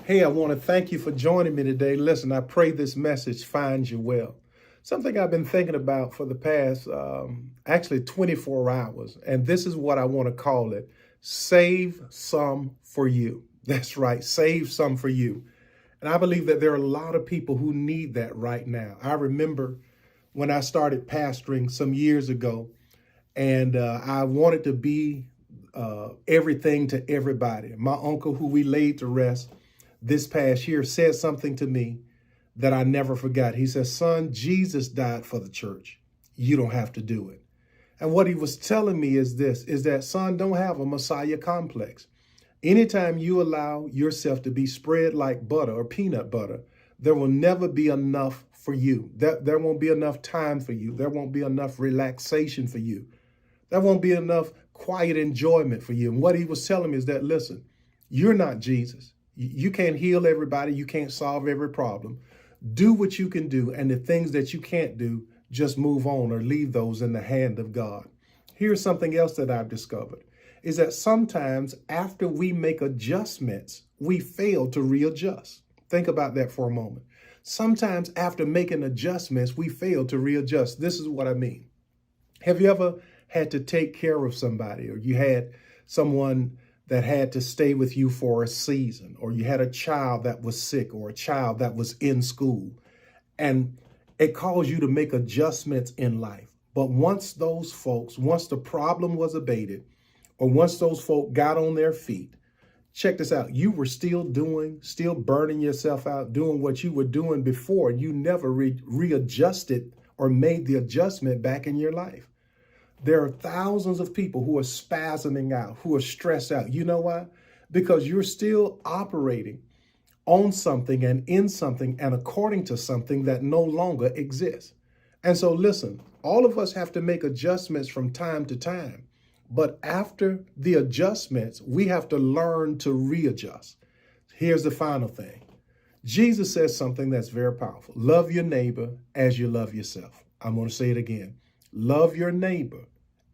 Hey, I want to thank you for joining me today. Listen, I pray this message finds you well. Something I've been thinking about for the past actually 24 hours, and this is what I want to call it: save some for you. That's right, save some for you. And I believe that there are a lot of people who need that right now. I remember when I started pastoring some years ago, and I wanted to be everything to everybody. My uncle, who we laid to rest this past year, said something to me that I never forgot. He said, "Son, Jesus died for the church. You don't have to do it." And what he was telling me is this, is that, son, don't have a Messiah complex. Anytime you allow yourself to be spread like butter or peanut butter, there will never be enough for you. There won't be enough time for you. There won't be enough relaxation for you. There won't be enough quiet enjoyment for you. And what he was telling me is that, listen, you're not Jesus. You can't heal everybody. You can't solve every problem. Do what you can do. And the things that you can't do, just move on or leave those in the hand of God. Here's something else that I've discovered, is that sometimes after we make adjustments, we fail to readjust. Think about that for a moment. Sometimes after making adjustments, we fail to readjust. This is what I mean. Have you ever had to take care of somebody, or you had someone that had to stay with you for a season, or you had a child that was sick or a child that was in school, and it caused you to make adjustments in life? But once the problem was abated, or once those folk got on their feet, check this out, you were still burning yourself out, doing what you were doing before. You never readjusted or made the adjustment back in your life. There are thousands of people who are spasming out, who are stressed out. You know why? Because you're still operating on something and in something and according to something that no longer exists. And so listen, all of us have to make adjustments from time to time. But after the adjustments, we have to learn to readjust. Here's the final thing. Jesus says something that's very powerful. Love your neighbor as you love yourself. I'm going to say it again. Love your neighbor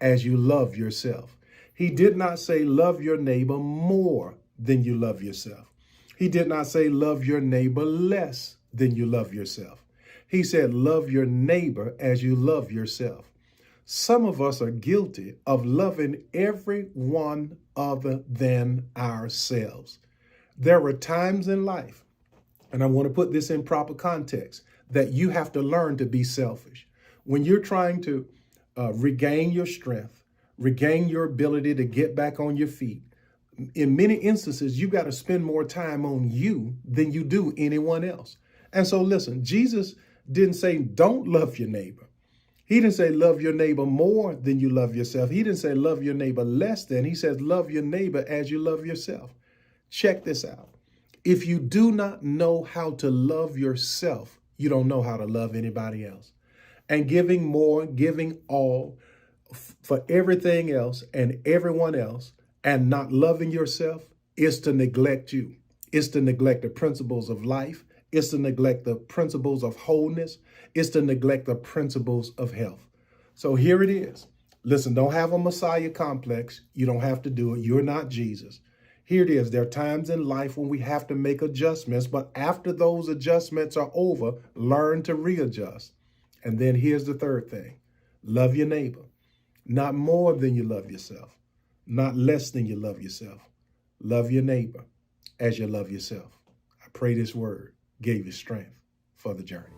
as you love yourself. He did not say love your neighbor more than you love yourself. He did not say love your neighbor less than you love yourself. He said love your neighbor as you love yourself. Some of us are guilty of loving everyone other than ourselves. There are times in life, and I want to put this in proper context, that you have to learn to be selfish. When you're trying to regain your strength, regain your ability to get back on your feet, in many instances, you got to spend more time on you than you do anyone else. And so listen, Jesus didn't say don't love your neighbor. He didn't say love your neighbor more than you love yourself. He didn't say love your neighbor less than. He says love your neighbor as you love yourself. Check this out. If you do not know how to love yourself, you don't know how to love anybody else. And giving more, giving all for everything else and everyone else, and not loving yourself is to neglect you. It's to neglect the principles of life. It's to neglect the principles of wholeness. It's to neglect the principles of health. So here it is. Listen, don't have a Messiah complex. You don't have to do it. You're not Jesus. Here it is. There are times in life when we have to make adjustments, but after those adjustments are over, learn to readjust. And then here's the third thing. Love your neighbor, not more than you love yourself, not less than you love yourself. Love your neighbor as you love yourself. I pray this word gave you strength for the journey.